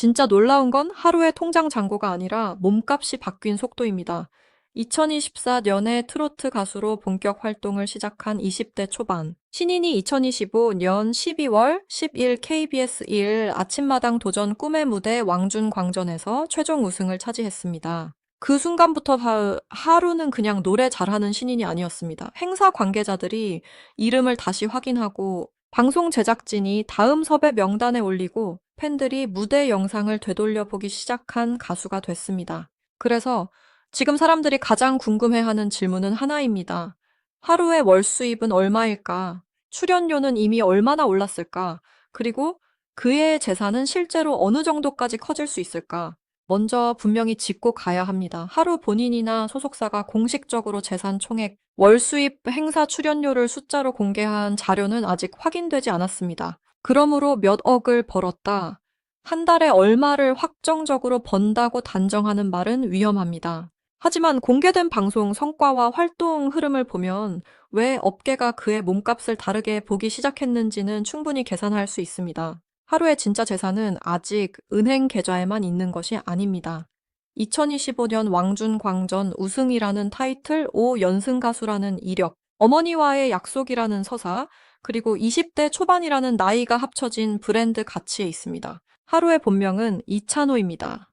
진짜 놀라운 건 하루의 통장 잔고가 아니라 몸값이 바뀐 속도입니다. 2024년에 트로트 가수로 본격 활동을 시작한 20대 초반. 신인이 2025년 12월 10일 KBS 1 아침마당 도전 꿈의 무대 왕준광전에서 최종 우승을 차지했습니다. 그 순간부터 하루는 그냥 노래 잘하는 신인이 아니었습니다. 행사 관계자들이 이름을 다시 확인하고 방송 제작진이 다음 섭외 명단에 올리고 팬들이 무대 영상을 되돌려 보기 시작한 가수가 됐습니다. 그래서 지금 사람들이 가장 궁금해하는 질문은 하나입니다. 하루의 월 수입은 얼마일까? 출연료는 이미 얼마나 올랐을까? 그리고 그의 재산은 실제로 어느 정도까지 커질 수 있을까? 먼저 분명히 짚고 가야 합니다. 하루 본인이나 소속사가 공식적으로 재산 총액, 월 수입, 행사 출연료를 숫자로 공개한 자료는 아직 확인되지 않았습니다. 그러므로 몇 억을 벌었다, 한 달에 얼마를 확정적으로 번다고 단정하는 말은 위험합니다. 하지만 공개된 방송 성과와 활동 흐름을 보면 왜 업계가 그의 몸값을 다르게 보기 시작했는지는 충분히 계산할 수 있습니다. 하루의 진짜 재산은 아직 은행 계좌에만 있는 것이 아닙니다. 2025년 왕준광전 우승이라는 타이틀, 5연승 가수라는 이력, 어머니와의 약속이라는 서사, 그리고 20대 초반이라는 나이가 합쳐진 브랜드 가치에 있습니다. 하루의 본명은 이찬호입니다.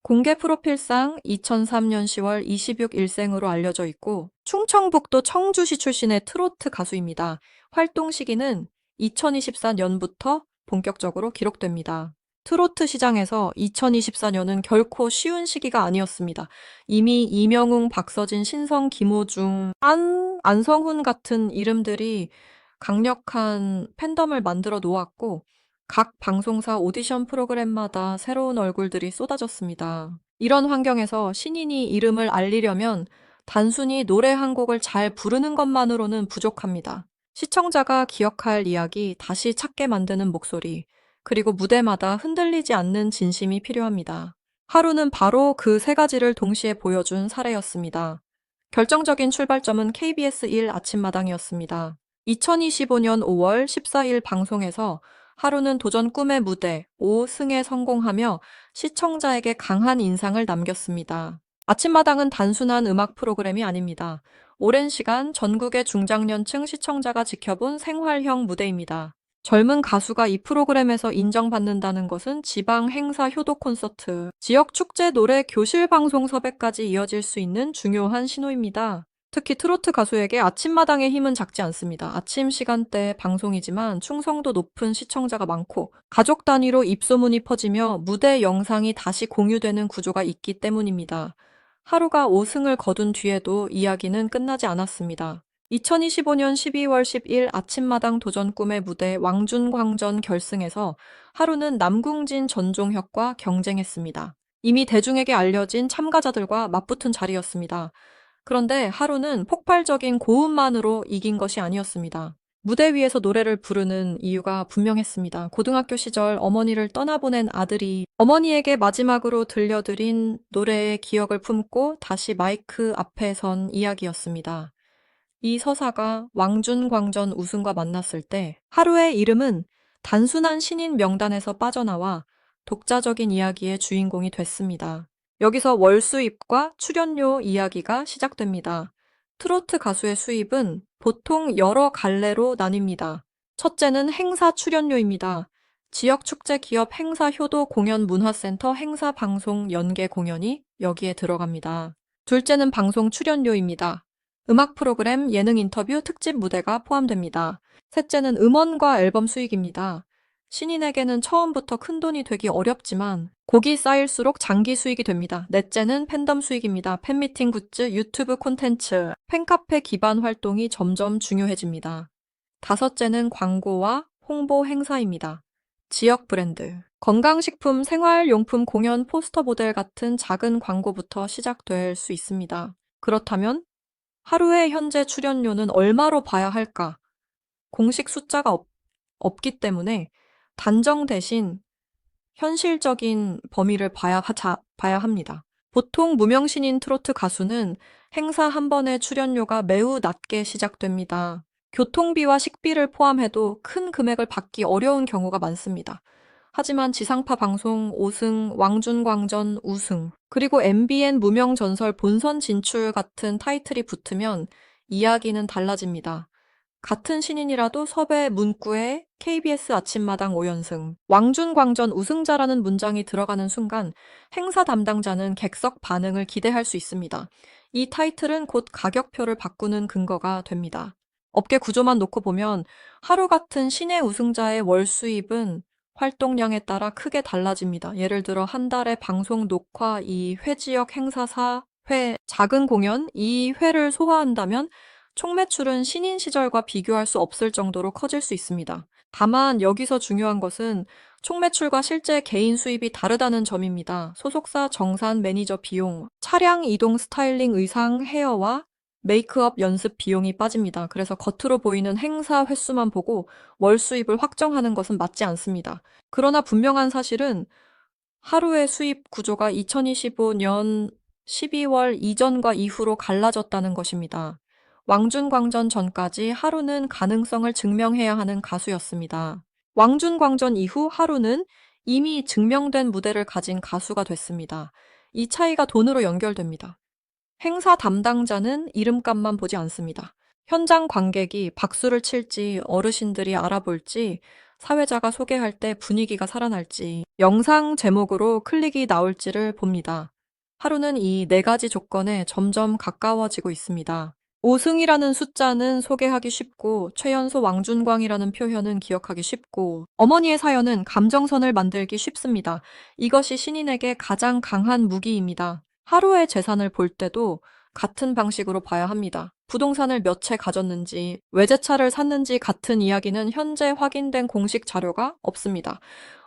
공개 프로필상 2003년 10월 26일생으로 알려져 있고 충청북도 청주시 출신의 트로트 가수입니다. 활동 시기는 2024년부터 본격적으로 기록됩니다. 트로트 시장에서 2024년은 결코 쉬운 시기가 아니었습니다. 이미 이명웅, 박서진, 신성, 김호중, 안성훈 같은 이름들이 강력한 팬덤을 만들어 놓았고 각 방송사 오디션 프로그램마다 새로운 얼굴들이 쏟아졌습니다. 이런 환경에서 신인이 이름을 알리려면 단순히 노래 한 곡을 잘 부르는 것만으로는 부족합니다. 시청자가 기억할 이야기, 다시 찾게 만드는 목소리, 그리고 무대마다 흔들리지 않는 진심이 필요합니다. 하루는 바로 그 세 가지를 동시에 보여준 사례였습니다. 결정적인 출발점은 KBS 1 아침마당이었습니다. 2025년 5월 14일 방송에서 하루는 도전 꿈의 무대 5승에 성공하며 시청자에게 강한 인상을 남겼습니다. 아침마당은 단순한 음악 프로그램이 아닙니다. 오랜 시간 전국의 중장년층 시청자가 지켜본 생활형 무대입니다. 젊은 가수가 이 프로그램에서 인정받는다는 것은 지방 행사 효도 콘서트, 지역 축제 노래 교실 방송 섭외까지 이어질 수 있는 중요한 신호입니다. 특히 트로트 가수에게 아침마당의 힘은 작지 않습니다. 아침 시간대 방송이지만 충성도 높은 시청자가 많고 가족 단위로 입소문이 퍼지며 무대 영상이 다시 공유되는 구조가 있기 때문입니다. 하루가 5승을 거둔 뒤에도 이야기는 끝나지 않았습니다. 2025년 12월 10일 아침마당 도전 꿈의 무대 왕준광전 결승에서 하루는 남궁진 전종혁과 경쟁했습니다. 이미 대중에게 알려진 참가자들과 맞붙은 자리였습니다. 그런데 하루는 폭발적인 고음만으로 이긴 것이 아니었습니다. 무대 위에서 노래를 부르는 이유가 분명했습니다. 고등학교 시절 어머니를 떠나보낸 아들이 어머니에게 마지막으로 들려드린 노래의 기억을 품고 다시 마이크 앞에 선 이야기였습니다. 이 서사가 왕준광전 우승과 만났을 때 하루의 이름은 단순한 신인 명단에서 빠져나와 독자적인 이야기의 주인공이 됐습니다. 여기서 월 수입과 출연료 이야기가 시작됩니다. 트로트 가수의 수입은 보통 여러 갈래로 나뉩니다. 첫째는 행사 출연료입니다. 지역 축제 기업 행사 효도 공연 문화센터 행사 방송 연계 공연이 여기에 들어갑니다. 둘째는 방송 출연료입니다. 음악 프로그램, 예능 인터뷰, 특집 무대가 포함됩니다. 셋째는 음원과 앨범 수익입니다. 신인에게는 처음부터 큰돈이 되기 어렵지만 곡이 쌓일수록 장기 수익이 됩니다. 넷째는 팬덤 수익입니다. 팬미팅 굿즈, 유튜브 콘텐츠, 팬카페 기반 활동이 점점 중요해집니다. 다섯째는 광고와 홍보 행사입니다. 지역 브랜드, 건강식품, 생활용품 공연, 포스터 모델 같은 작은 광고부터 시작될 수 있습니다. 그렇다면 하루의 현재 출연료는 얼마로 봐야 할까? 공식 숫자가 없기 때문에 단정 대신 현실적인 범위를 봐야 합니다. 보통 무명신인 트로트 가수는 행사 한 번의 출연료가 매우 낮게 시작됩니다. 교통비와 식비를 포함해도 큰 금액을 받기 어려운 경우가 많습니다. 하지만 지상파 방송 5승, 왕준광전 우승, 그리고 MBN 무명전설 본선 진출 같은 타이틀이 붙으면 이야기는 달라집니다. 같은 신인이라도 섭외 문구에 KBS 아침마당 5연승, 왕준광전 우승자라는 문장이 들어가는 순간 행사 담당자는 객석 반응을 기대할 수 있습니다. 이 타이틀은 곧 가격표를 바꾸는 근거가 됩니다. 업계 구조만 놓고 보면 하루 같은 신예 우승자의 월 수입은 활동량에 따라 크게 달라집니다. 예를 들어 한 달에 방송 녹화 2회, 지역 행사 4회, 작은 공연 2회를 소화한다면 총 매출은 신인 시절과 비교할 수 없을 정도로 커질 수 있습니다. 다만 여기서 중요한 것은 총 매출과 실제 개인 수입이 다르다는 점입니다. 소속사 정산 매니저 비용, 차량 이동 스타일링 의상 헤어와 메이크업 연습 비용이 빠집니다. 그래서 겉으로 보이는 행사 횟수만 보고 월 수입을 확정하는 것은 맞지 않습니다. 그러나 분명한 사실은 하루의 수입 구조가 2025년 12월 이전과 이후로 갈라졌다는 것입니다. 왕준광전 전까지 하루는 가능성을 증명해야 하는 가수였습니다. 왕준광전 이후 하루는 이미 증명된 무대를 가진 가수가 됐습니다. 이 차이가 돈으로 연결됩니다. 행사 담당자는 이름값만 보지 않습니다. 현장 관객이 박수를 칠지, 어르신들이 알아볼지, 사회자가 소개할 때 분위기가 살아날지, 영상 제목으로 클릭이 나올지를 봅니다. 하루는 이 네 가지 조건에 점점 가까워지고 있습니다. 5승이라는 숫자는 소개하기 쉽고, 최연소 왕준광이라는 표현은 기억하기 쉽고, 어머니의 사연은 감정선을 만들기 쉽습니다. 이것이 신인에게 가장 강한 무기입니다. 하루의 재산을 볼 때도 같은 방식으로 봐야 합니다. 부동산을 몇 채 가졌는지, 외제차를 샀는지 같은 이야기는 현재 확인된 공식 자료가 없습니다.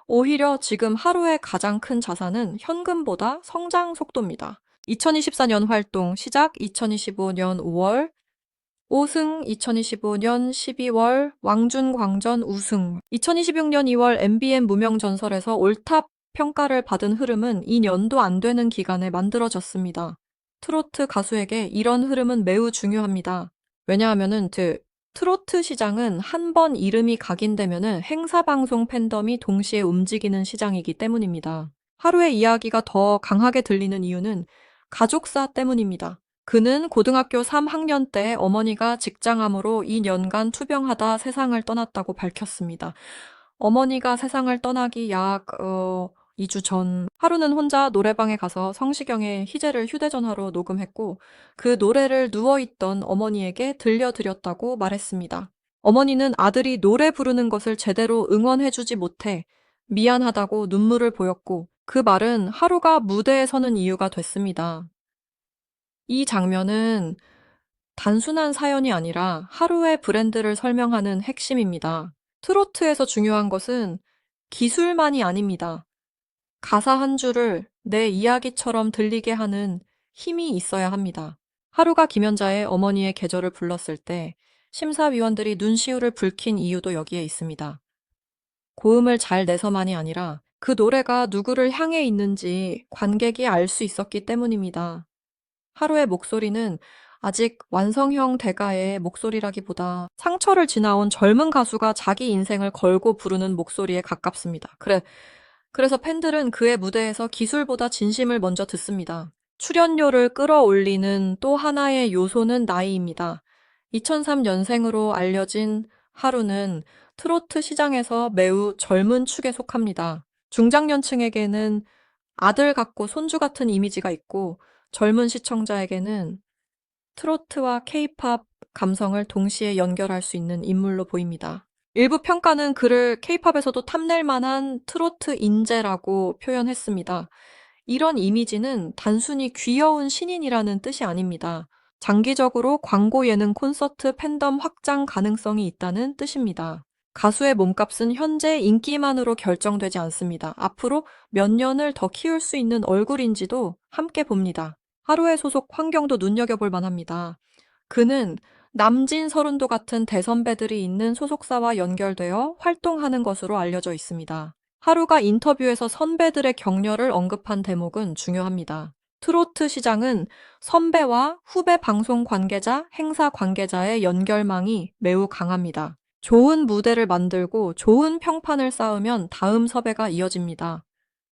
오히려 지금 하루의 가장 큰 자산은 현금보다 성장 속도입니다. 2024년 활동 시작 2025년 5월, 5승 2025년 12월 왕준광전 우승 2026년 2월 MBN 무명전설에서 올탑 평가를 받은 흐름은 2년도 안 되는 기간에 만들어졌습니다. 트로트 가수에게 이런 흐름은 매우 중요합니다. 왜냐하면은 트로트 시장은 한 번 이름이 각인되면은 행사방송 팬덤이 동시에 움직이는 시장이기 때문입니다. 하루의 이야기가 더 강하게 들리는 이유는 가족사 때문입니다. 그는 고등학교 3학년 때 어머니가 직장암으로 2년간 투병하다 세상을 떠났다고 밝혔습니다. 어머니가 세상을 떠나기 약 2주 전, 하루는 혼자 노래방에 가서 성시경의 희재를 휴대전화로 녹음했고 그 노래를 누워있던 어머니에게 들려드렸다고 말했습니다. 어머니는 아들이 노래 부르는 것을 제대로 응원해주지 못해 미안하다고 눈물을 보였고 그 말은 하루가 무대에 서는 이유가 됐습니다. 이 장면은 단순한 사연이 아니라 하루의 브랜드를 설명하는 핵심입니다. 트로트에서 중요한 것은 기술만이 아닙니다. 가사 한 줄을 내 이야기처럼 들리게 하는 힘이 있어야 합니다. 하루가 김연자의 어머니의 계절을 불렀을 때 심사위원들이 눈시울을 붉힌 이유도 여기에 있습니다. 고음을 잘 내서만이 아니라 그 노래가 누구를 향해 있는지 관객이 알 수 있었기 때문입니다. 하루의 목소리는 아직 완성형 대가의 목소리라기보다 상처를 지나온 젊은 가수가 자기 인생을 걸고 부르는 목소리에 가깝습니다. 그래서 팬들은 그의 무대에서 기술보다 진심을 먼저 듣습니다. 출연료를 끌어올리는 또 하나의 요소는 나이입니다. 2003년생으로 알려진 하루는 트로트 시장에서 매우 젊은 축에 속합니다. 중장년층에게는 아들 같고 손주 같은 이미지가 있고 젊은 시청자에게는 트로트와 케이팝 감성을 동시에 연결할 수 있는 인물로 보입니다. 일부 평가는 그를 케이팝에서도 탐낼 만한 트로트 인재라고 표현했습니다. 이런 이미지는 단순히 귀여운 신인이라는 뜻이 아닙니다. 장기적으로 광고 예능 콘서트 팬덤 확장 가능성이 있다는 뜻입니다. 가수의 몸값은 현재 인기만으로 결정되지 않습니다. 앞으로 몇 년을 더 키울 수 있는 얼굴인지도 함께 봅니다. 하루의 소속 환경도 눈여겨볼 만합니다. 그는 남진, 서른도 같은 대선배들이 있는 소속사와 연결되어 활동하는 것으로 알려져 있습니다. 하루가 인터뷰에서 선배들의 격려를 언급한 대목은 중요합니다. 트로트 시장은 선배와 후배 방송 관계자, 행사 관계자의 연결망이 매우 강합니다. 좋은 무대를 만들고 좋은 평판을 쌓으면 다음 섭외가 이어집니다.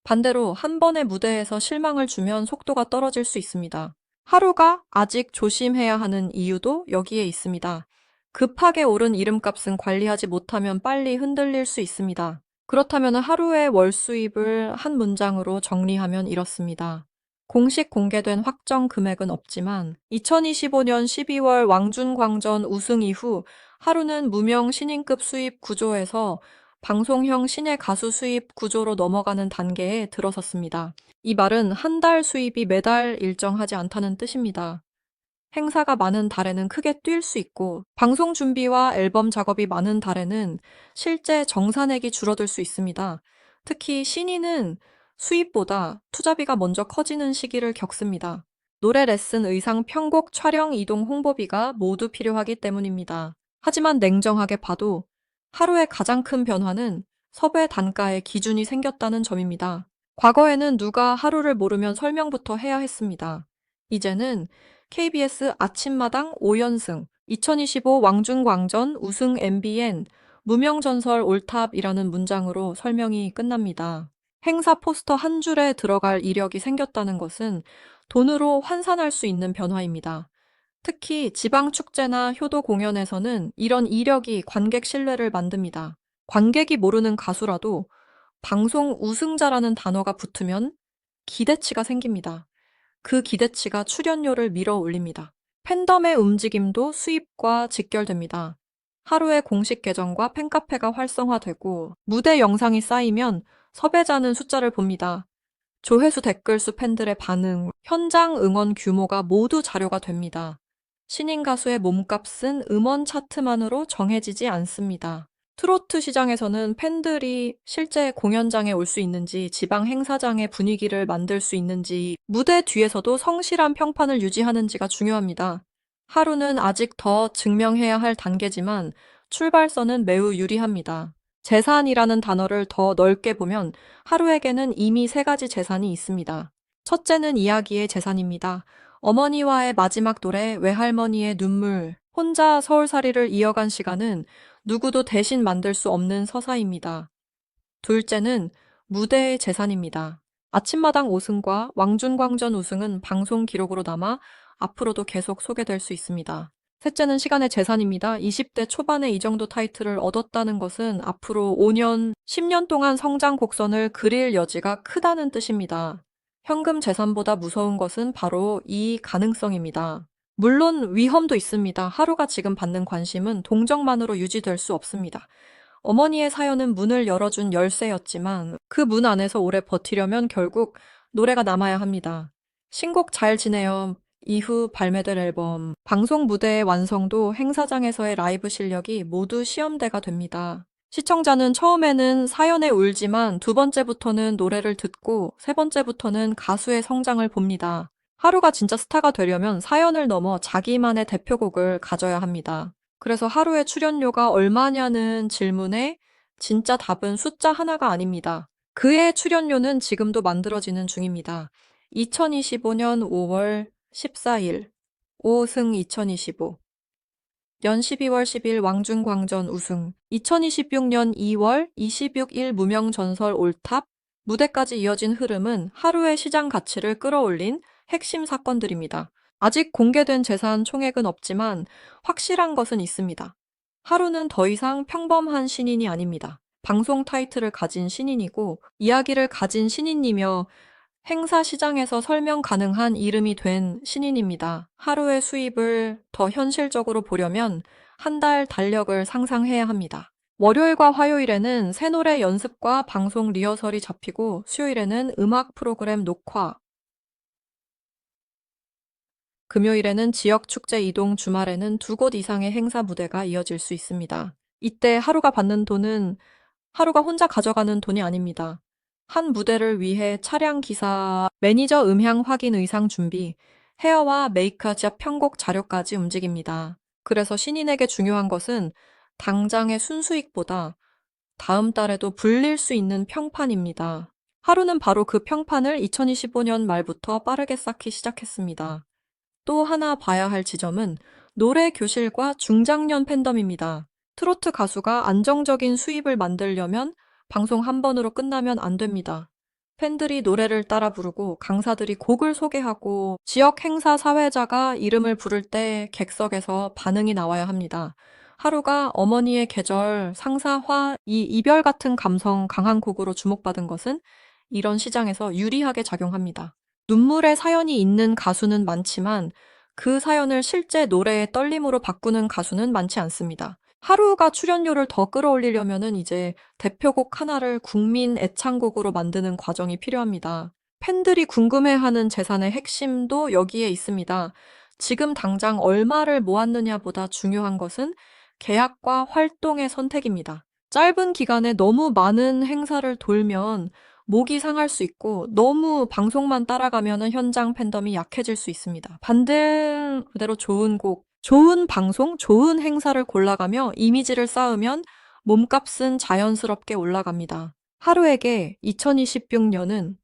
반대로 한 번의 무대에서 실망을 주면 속도가 떨어질 수 있습니다. 하루가 아직 조심해야 하는 이유도 여기에 있습니다. 급하게 오른 이름값은 관리하지 못하면 빨리 흔들릴 수 있습니다. 그렇다면 하루의 월 수입을 한 문장으로 정리하면 이렇습니다. 공식 공개된 확정 금액은 없지만 2025년 12월 왕준광전 우승 이후 하루는 무명 신인급 수입 구조에서 방송형 신예 가수 수입 구조로 넘어가는 단계에 들어섰습니다. 이 말은 한 달 수입이 매달 일정하지 않다는 뜻입니다. 행사가 많은 달에는 크게 뛸 수 있고 방송 준비와 앨범 작업이 많은 달에는 실제 정산액이 줄어들 수 있습니다. 특히 신인은 수입보다 투자비가 먼저 커지는 시기를 겪습니다. 노래 레슨, 의상, 편곡, 촬영, 이동, 홍보비가 모두 필요하기 때문입니다. 하지만 냉정하게 봐도 하루의 가장 큰 변화는 섭외 단가의 기준이 생겼다는 점입니다. 과거에는 누가 하루를 모르면 설명부터 해야 했습니다. 이제는 KBS 아침마당 5연승, 2025 왕중광전 우승 MBN, 무명전설 올탑이라는 문장으로 설명이 끝납니다. 행사 포스터 한 줄에 들어갈 이력이 생겼다는 것은 돈으로 환산할 수 있는 변화입니다. 특히 지방축제나 효도 공연에서는 이런 이력이 관객 신뢰를 만듭니다. 관객이 모르는 가수라도 방송 우승자라는 단어가 붙으면 기대치가 생깁니다. 그 기대치가 출연료를 밀어 올립니다. 팬덤의 움직임도 수입과 직결됩니다. 하루의 공식 계정과 팬카페가 활성화되고 무대 영상이 쌓이면 섭외자는 숫자를 봅니다. 조회수, 댓글수, 팬들의 반응, 현장 응원 규모가 모두 자료가 됩니다. 신인 가수의 몸값은 음원 차트만으로 정해지지 않습니다. 트로트 시장에서는 팬들이 실제 공연장에 올 수 있는지, 지방 행사장의 분위기를 만들 수 있는지, 무대 뒤에서도 성실한 평판을 유지하는지가 중요합니다. 하루는 아직 더 증명해야 할 단계지만 출발선은 매우 유리합니다. 재산이라는 단어를 더 넓게 보면 하루에게는 이미 세 가지 재산이 있습니다. 첫째는 이야기의 재산입니다. 어머니와의 마지막 노래, 외할머니의 눈물, 혼자 서울살이를 이어간 시간은 누구도 대신 만들 수 없는 서사입니다. 둘째는 무대의 재산입니다. 아침마당 5승과 왕준광전 우승은 방송 기록으로 남아 앞으로도 계속 소개될 수 있습니다. 셋째는 시간의 재산입니다. 20대 초반에 이 정도 타이틀을 얻었다는 것은 앞으로 5년, 10년 동안 성장 곡선을 그릴 여지가 크다는 뜻입니다. 현금 재산보다 무서운 것은 바로 이 가능성입니다. 물론 위험도 있습니다. 하루가 지금 받는 관심은 동정만으로 유지될 수 없습니다. 어머니의 사연은 문을 열어준 열쇠였지만 그 문 안에서 오래 버티려면 결국 노래가 남아야 합니다. 신곡 잘 지내요. 이후 발매될 앨범, 방송 무대의 완성도, 행사장에서의 라이브 실력이 모두 시험대가 됩니다. 시청자는 처음에는 사연에 울지만 두 번째부터는 노래를 듣고 세 번째부터는 가수의 성장을 봅니다. 하루가 진짜 스타가 되려면 사연을 넘어 자기만의 대표곡을 가져야 합니다. 그래서 하루의 출연료가 얼마냐는 질문에 진짜 답은 숫자 하나가 아닙니다. 그의 출연료는 지금도 만들어지는 중입니다. 2025년 5월 14일 5승 2025 년 12월 10일 왕중광전 우승 2026년 2월 26일 무명전설 올탑 무대까지 이어진 흐름은 하루의 시장 가치를 끌어올린 핵심 사건들입니다. 아직 공개된 재산 총액은 없지만 확실한 것은 있습니다. 하루는 더 이상 평범한 신인이 아닙니다. 방송 타이틀을 가진 신인이고 이야기를 가진 신인이며 행사 시장에서 설명 가능한 이름이 된 신인입니다. 하루의 수입을 더 현실적으로 보려면 한 달 달력을 상상해야 합니다. 월요일과 화요일에는 새 노래 연습과 방송 리허설이 잡히고 수요일에는 음악 프로그램 녹화, 금요일에는 지역 축제 이동, 주말에는 두 곳 이상의 행사 무대가 이어질 수 있습니다. 이때 하루가 받는 돈은 하루가 혼자 가져가는 돈이 아닙니다. 한 무대를 위해 차량 기사, 매니저 음향 확인 의상 준비, 헤어와 메이크업 편곡 자료까지 움직입니다. 그래서 신인에게 중요한 것은 당장의 순수익보다 다음 달에도 불릴 수 있는 평판입니다. 하루는 바로 그 평판을 2025년 말부터 빠르게 쌓기 시작했습니다. 또 하나 봐야 할 지점은 노래 교실과 중장년 팬덤입니다. 트로트 가수가 안정적인 수입을 만들려면 방송 한 번으로 끝나면 안 됩니다. 팬들이 노래를 따라 부르고 강사들이 곡을 소개하고 지역 행사 사회자가 이름을 부를 때 객석에서 반응이 나와야 합니다. 하루가 어머니의 계절, 상사화, 이 이별 같은 감성 강한 곡으로 주목받은 것은 이런 시장에서 유리하게 작용합니다. 눈물의 사연이 있는 가수는 많지만 그 사연을 실제 노래의 떨림으로 바꾸는 가수는 많지 않습니다. 하루가 출연료를 더 끌어올리려면은 이제 대표곡 하나를 국민 애창곡으로 만드는 과정이 필요합니다. 팬들이 궁금해하는 재산의 핵심도 여기에 있습니다. 지금 당장 얼마를 모았느냐보다 중요한 것은 계약과 활동의 선택입니다. 짧은 기간에 너무 많은 행사를 돌면 목이 상할 수 있고 너무 방송만 따라가면 현장 팬덤이 약해질 수 있습니다. 그대로 좋은 곡, 좋은 방송, 좋은 행사를 골라가며 이미지를 쌓으면 몸값은 자연스럽게 올라갑니다. 하루에게 2026년은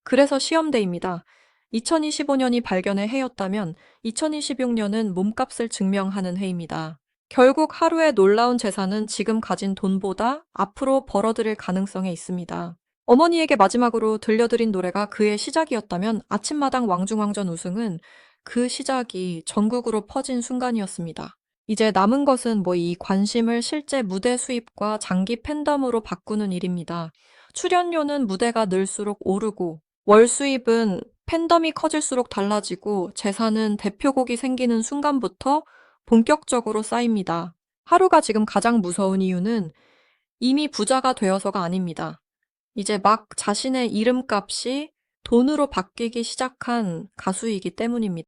그래서 시험대입니다. 2025년이 발견의 해였다면 2026년은 몸값을 증명하는 해입니다. 결국 하루의 놀라운 재산은 지금 가진 돈보다 앞으로 벌어들일 가능성에 있습니다. 어머니에게 마지막으로 들려드린 노래가 그의 시작이었다면 아침마당 왕중왕전 우승은 그 시작이 전국으로 퍼진 순간이었습니다. 이제 남은 것은 이 관심을 실제 무대 수입과 장기 팬덤으로 바꾸는 일입니다. 출연료는 무대가 늘수록 오르고 월 수입은 팬덤이 커질수록 달라지고 재산은 대표곡이 생기는 순간부터 본격적으로 쌓입니다. 하루가 지금 가장 무서운 이유는 이미 부자가 되어서가 아닙니다. 이제 막 자신의 이름값이 돈으로 바뀌기 시작한 가수이기 때문입니다.